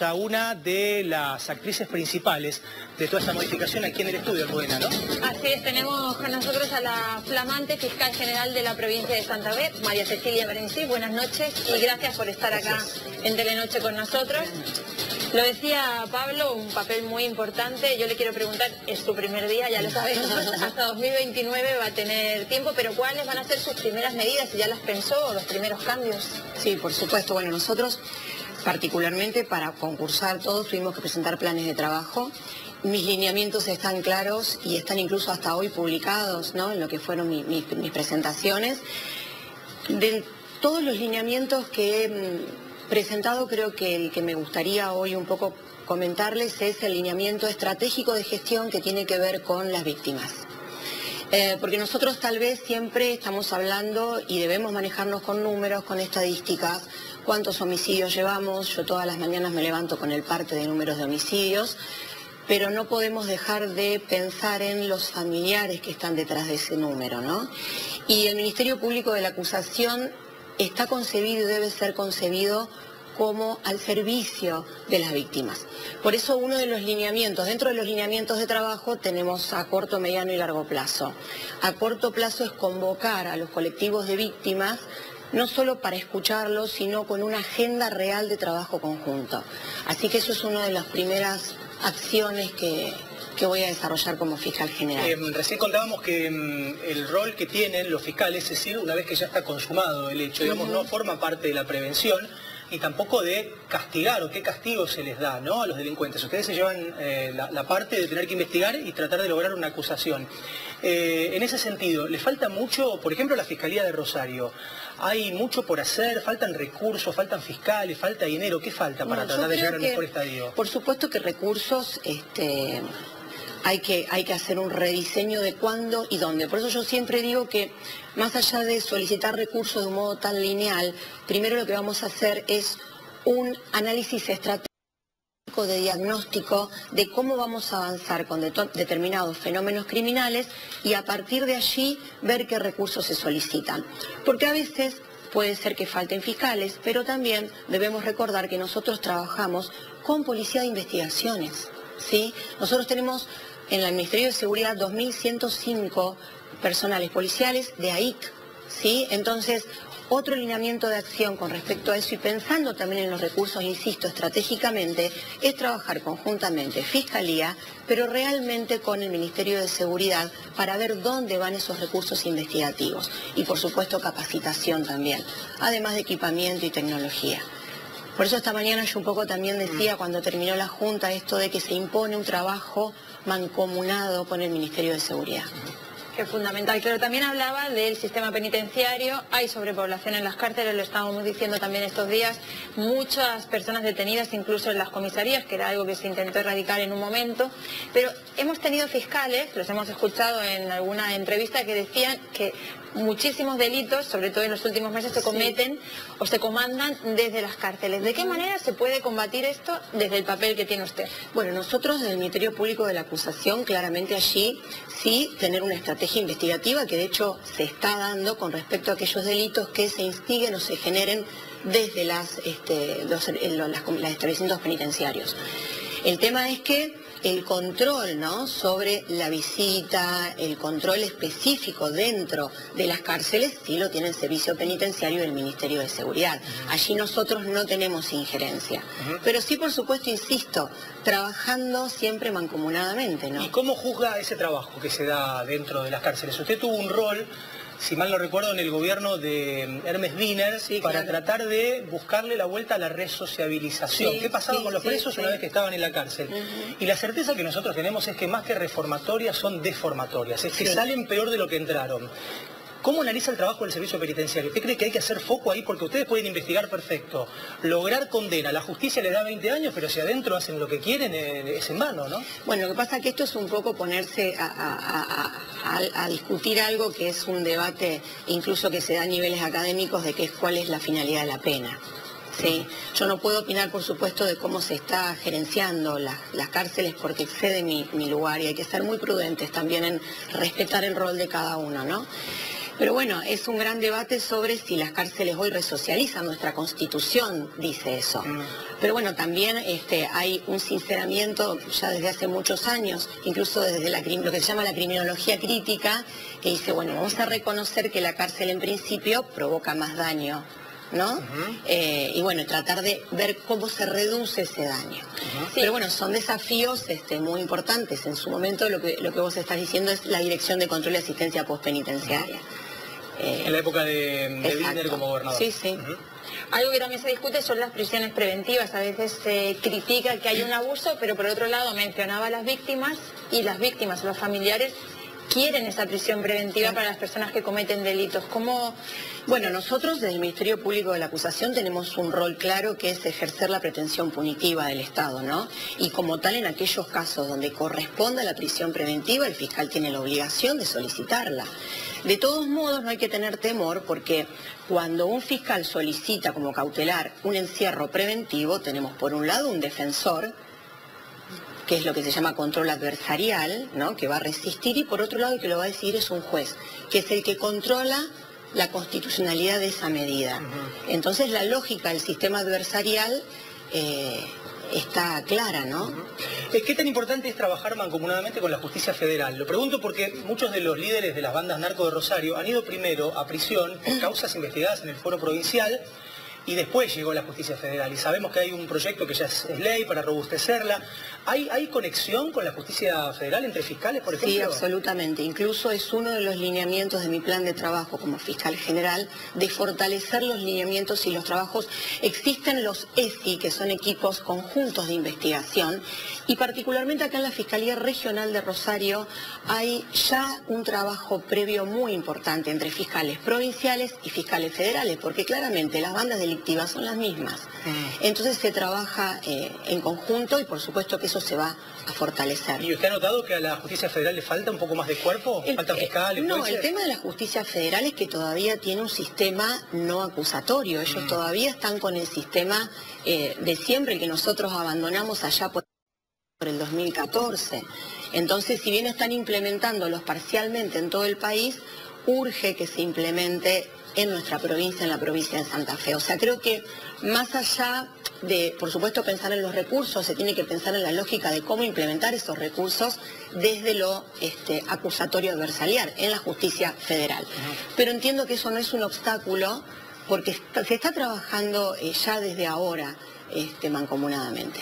a una de las actrices principales de toda esta modificación aquí en el estudio, Almudena, ¿no? Así es, tenemos con nosotros a la flamante fiscal general de la provincia de Santa Fe, María Cecilia Berencí. Buenas noches y gracias por estar acá en Telenoche con nosotros. Lo decía Pablo, un papel muy importante. Yo le quiero preguntar, es su primer día, ya lo sabemos, hasta 2029 va a tener tiempo, pero ¿cuáles van a ser sus primeras medidas? ¿Si ya las pensó o los primeros cambios? Sí, por supuesto. Bueno, nosotros particularmente para concursar todos tuvimos que presentar planes de trabajo. Mis lineamientos están claros y están incluso hasta hoy publicados, ¿no?, en lo que fueron mis presentaciones. De todos los lineamientos que he presentado, creo que el que me gustaría hoy un poco comentarles es el lineamiento estratégico de gestión que tiene que ver con las víctimas. Porque nosotros tal vez siempre estamos hablando y debemos manejarnos con números, con estadísticas, cuántos homicidios llevamos. Yo todas las mañanas me levanto con el parte de números de homicidios, pero no podemos dejar de pensar en los familiares que están detrás de ese número, ¿no? Y el Ministerio Público de la Acusación está concebido y debe ser concebido como al servicio de las víctimas. Por eso uno de los lineamientos, dentro de los lineamientos de trabajo tenemos a corto, mediano y largo plazo. A corto plazo es convocar a los colectivos de víctimas, no solo para escucharlos, sino con una agenda real de trabajo conjunto. Así que eso es una de las primeras acciones que voy a desarrollar como fiscal general. Recién contábamos que el rol que tienen los fiscales, es decir, una vez que ya está consumado el hecho, digamos, no forma parte de la prevención, y tampoco de castigar o qué castigo se les da, ¿no?, a los delincuentes. Ustedes se llevan la parte de tener que investigar y tratar de lograr una acusación. En ese sentido, ¿le falta mucho, por ejemplo, a la Fiscalía de Rosario? ¿Hay mucho por hacer? ¿Faltan recursos? ¿Faltan fiscales? ¿Falta dinero? ¿Qué falta para tratar de llegar al mejor estadio? Por supuesto que recursos, hay que hacer un rediseño de cuándo y dónde. Por eso yo siempre digo que más allá de solicitar recursos de un modo tan lineal, primero lo que vamos a hacer es un análisis estratégico de diagnóstico de cómo vamos a avanzar con determinados fenómenos criminales y a partir de allí ver qué recursos se solicitan. Porque a veces puede ser que falten fiscales, pero también debemos recordar que nosotros trabajamos con policía de investigaciones, ¿sí? Nosotros tenemos en el Ministerio de Seguridad 2.105 personales policiales de AIC, ¿sí? Entonces, otro lineamiento de acción con respecto a eso y pensando también en los recursos, insisto, estratégicamente, es trabajar conjuntamente Fiscalía, pero realmente con el Ministerio de Seguridad para ver dónde van esos recursos investigativos. Y por supuesto capacitación también, además de equipamiento y tecnología. Por eso esta mañana yo un poco también decía cuando terminó la Junta esto de que se impone un trabajo mancomunado con el Ministerio de Seguridad. Que es fundamental. Pero también hablaba del sistema penitenciario, hay sobrepoblación en las cárceles, lo estábamos diciendo también estos días, muchas personas detenidas incluso en las comisarías, que era algo que se intentó erradicar en un momento, pero hemos tenido fiscales, los hemos escuchado en alguna entrevista, que decían que muchísimos delitos, sobre todo en los últimos meses, se cometen o se comandan desde las cárceles. ¿De qué manera se puede combatir esto desde el papel que tiene usted? Bueno, nosotros desde el Ministerio Público de la Acusación, claramente allí sí tener una estrategia investigativa que de hecho se está dando con respecto a aquellos delitos que se instiguen o se generen desde los establecimientos penitenciarios. El tema es que el control, ¿no?, sobre la visita, el control específico dentro de las cárceles, sí lo tiene el Servicio Penitenciario del Ministerio de Seguridad. Allí nosotros no tenemos injerencia. Pero sí, por supuesto, insisto, trabajando siempre mancomunadamente, ¿no? ¿Y cómo juzga ese trabajo que se da dentro de las cárceles? Usted tuvo un rol, si mal no recuerdo, en el gobierno de Hermes Wiener, para tratar de buscarle la vuelta a la resociabilización. ¿Qué pasaba con los presos una vez que estaban en la cárcel? Y la certeza que nosotros tenemos es que más que reformatorias son deformatorias, es que salen peor de lo que entraron. ¿Cómo analiza el trabajo del servicio penitenciario? ¿Usted cree que hay que hacer foco ahí? Porque ustedes pueden investigar perfecto, lograr condena, la justicia le da 20 años, pero si adentro hacen lo que quieren, es en vano, ¿no? Bueno, lo que pasa es que esto es un poco ponerse a discutir algo que es un debate incluso que se da a niveles académicos de cuál es la finalidad de la pena. Sí, yo no puedo opinar, por supuesto, de cómo se está gerenciando las cárceles porque excede mi lugar y hay que ser muy prudentes también en respetar el rol de cada uno, ¿no? Pero bueno, es un gran debate sobre si las cárceles hoy resocializan. Nuestra Constitución dice eso. Pero bueno, también hay un sinceramiento ya desde hace muchos años, incluso desde lo que se llama la criminología crítica, que dice, bueno, vamos a reconocer que la cárcel en principio provoca más daño, ¿no? Y bueno, tratar de ver cómo se reduce ese daño. Sí. Pero bueno, son desafíos muy importantes. En su momento lo que vos estás diciendo es la Dirección de Control y Asistencia Postpenitenciaria. En la época de Wiener como gobernador. Sí, sí. Algo que también se discute son las prisiones preventivas. A veces se critica que hay un abuso, pero por otro lado mencionaba a las víctimas, y las víctimas o los familiares quieren esa prisión preventiva para las personas que cometen delitos. ¿Cómo? Bueno, nosotros desde el Ministerio Público de la Acusación tenemos un rol claro, que es ejercer la pretensión punitiva del Estado, ¿no? Y como tal, en aquellos casos donde corresponda la prisión preventiva, el fiscal tiene la obligación de solicitarla. De todos modos, no hay que tener temor, porque cuando un fiscal solicita como cautelar un encierro preventivo, tenemos por un lado un defensor, que es lo que se llama control adversarial, ¿no? Que va a resistir, y por otro lado el que lo va a decidir es un juez, que es el que controla la constitucionalidad de esa medida. Entonces la lógica del sistema adversarial está clara, ¿no? ¿Qué tan importante es trabajar mancomunadamente con la justicia federal? Lo pregunto porque muchos de los líderes de las bandas narco de Rosario han ido primero a prisión por causas investigadas en el foro provincial, y después llegó la justicia federal, y sabemos que hay un proyecto que ya es ley para robustecerla. ¿Hay conexión con la justicia federal entre fiscales, por ejemplo? Sí, absolutamente. Incluso es uno de los lineamientos de mi plan de trabajo como fiscal general, de fortalecer los lineamientos y los trabajos. Existen los ESI, que son equipos conjuntos de investigación, y particularmente acá en la Fiscalía Regional de Rosario hay ya un trabajo previo muy importante entre fiscales provinciales y fiscales federales, porque claramente las bandas delictivas son las mismas. Entonces se trabaja en conjunto, y por supuesto que eso se va a fortalecer. ¿Y usted ha notado que a la justicia federal le falta un poco más de cuerpo? ¿Faltan fiscales? No, el tema de la justicia federal es que todavía tiene un sistema no acusatorio. Ellos todavía están con el sistema de siempre, el que nosotros abandonamos allá por el 2014. Entonces, si bien están implementándolos parcialmente en todo el país, urge que se implemente en nuestra provincia, en la provincia de Santa Fe. O sea, creo que más allá de, por supuesto, pensar en los recursos, se tiene que pensar en la lógica de cómo implementar esos recursos desde lo acusatorio adversarial en la justicia federal. Pero entiendo que eso no es un obstáculo, porque se está trabajando ya desde ahora mancomunadamente.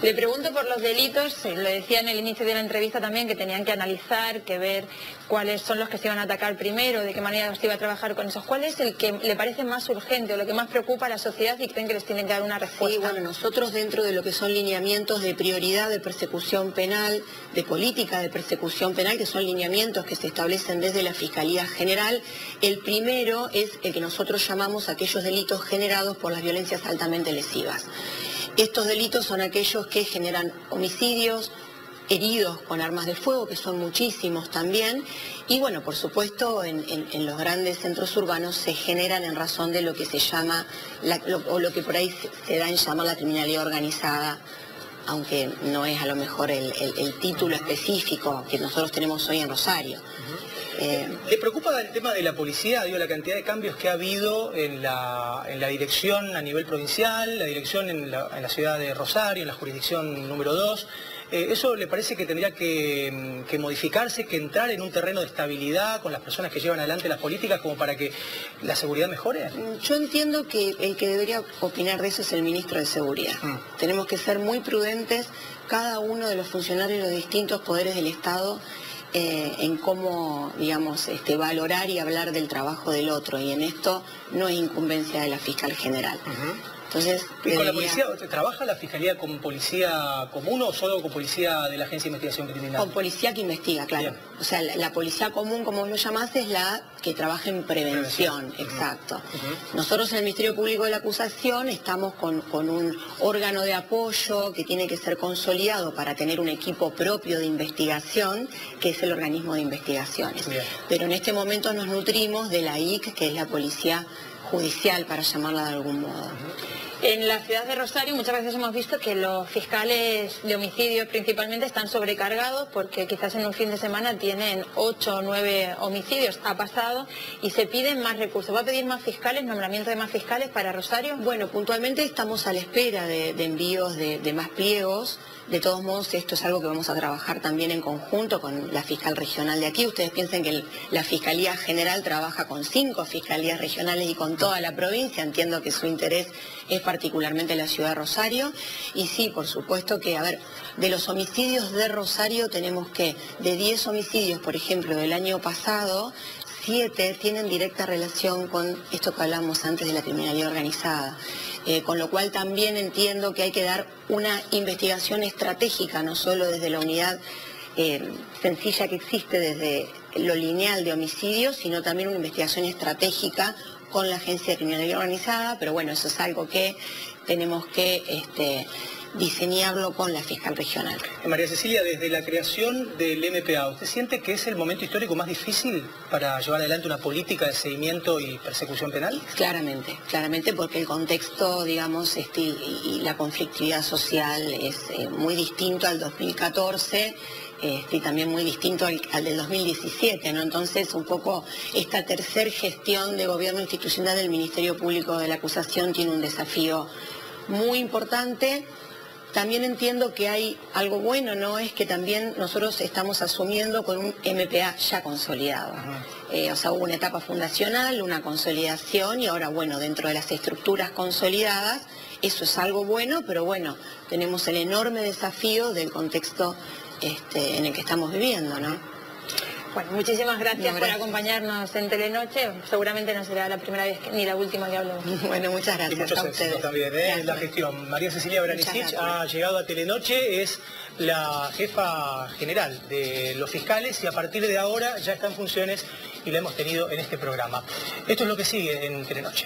Le pregunto por los delitos, le decía en el inicio de la entrevista también que tenían que analizar, que ver cuáles son los que se iban a atacar primero, de qué manera se iba a trabajar con esos. ¿Cuál es el que le parece más urgente o lo que más preocupa a la sociedad y creen que les tienen que dar una respuesta? Sí, bueno, nosotros dentro de lo que son lineamientos de prioridad de persecución penal, de política de persecución penal, que son lineamientos que se establecen desde la Fiscalía General, el primero es el que nosotros llamamos aquellos delitos generados por las violencias altamente lesivas. Estos delitos son aquellos que generan homicidios, heridos con armas de fuego, que son muchísimos también, y bueno, por supuesto, en los grandes centros urbanos se generan en razón de lo que se llama, o lo que por ahí se da en llamar la criminalidad organizada, aunque no es a lo mejor el título específico que nosotros tenemos hoy en Rosario. ¿Le preocupa el tema de la policía? Digo, la cantidad de cambios que ha habido en la dirección a nivel provincial, la dirección en la ciudad de Rosario, en la jurisdicción número 2. ¿Eso le parece que tendría que modificarse, que entrar en un terreno de estabilidad con las personas que llevan adelante las políticas como para que la seguridad mejore? Yo entiendo que el que debería opinar de eso es el ministro de Seguridad. Tenemos que ser muy prudentes, cada uno de los funcionarios de los distintos poderes del Estado, en cómo, digamos, valorar y hablar del trabajo del otro, y en esto no es incumbencia de la fiscal general. Entonces, ¿y con la policía, trabaja la Fiscalía con policía común o solo con policía de la Agencia de Investigación Criminal? Con policía que investiga, claro. Bien. O sea, la policía común, como vos lo llamás, es la que trabaja en prevención. Exacto. Nosotros en el Ministerio Público de la Acusación estamos con un órgano de apoyo que tiene que ser consolidado para tener un equipo propio de investigación, que es el organismo de investigaciones. Bien. Pero en este momento nos nutrimos de la IC, que es la policía judicial, para llamarla de algún modo. En la ciudad de Rosario muchas veces hemos visto que los fiscales de homicidios principalmente están sobrecargados porque quizás en un fin de semana tienen 8 o 9 homicidios, ha pasado, y se piden más recursos. ¿Va a pedir más fiscales, nombramiento de más fiscales para Rosario? Bueno, puntualmente estamos a la espera de envíos de más pliegos. De todos modos, esto es algo que vamos a trabajar también en conjunto con la fiscal regional de aquí. Ustedes piensen que la Fiscalía General trabaja con 5 fiscalías regionales y con toda la provincia. Entiendo que su interés es particularmente la ciudad de Rosario. Y sí, por supuesto que, a ver, de los homicidios de Rosario tenemos que, de 10 homicidios, por ejemplo, del año pasado, 7 tienen directa relación con esto que hablamos antes de la criminalidad organizada. Con lo cual también entiendo que hay que dar una investigación estratégica, no solo desde la unidad sencilla que existe desde lo lineal de homicidios, sino también una investigación estratégica con la Agencia de Criminalidad Organizada, pero bueno, eso es algo que tenemos que diseñarlo con la fiscal regional. María Cecilia, desde la creación del MPA, ¿usted siente que es el momento histórico más difícil para llevar adelante una política de seguimiento y persecución penal? Claramente, porque el contexto, digamos, y la conflictividad social es muy distinto al 2014, y también muy distinto al del 2017, ¿no? Entonces, un poco esta tercer gestión de gobierno institucional del Ministerio Público de la Acusación tiene un desafío muy importante. También entiendo que hay algo bueno, ¿no? Es que también nosotros estamos asumiendo con un MPA ya consolidado. O sea, hubo una etapa fundacional, una consolidación y ahora, bueno, dentro de las estructuras consolidadas, eso es algo bueno, pero bueno, tenemos el enorme desafío del contexto en el que estamos viviendo, ¿no? Bueno, muchísimas gracias por acompañarnos en Telenoche. Seguramente no será la primera vez ni la última que hablemos. Bueno, muchas gracias. Y muchos a ustedes también, Gracias. La gestión. María Cecilia Branicic ha llegado a Telenoche, es la jefa general de los fiscales y a partir de ahora ya está en funciones y la hemos tenido en este programa. Esto es lo que sigue en Telenoche.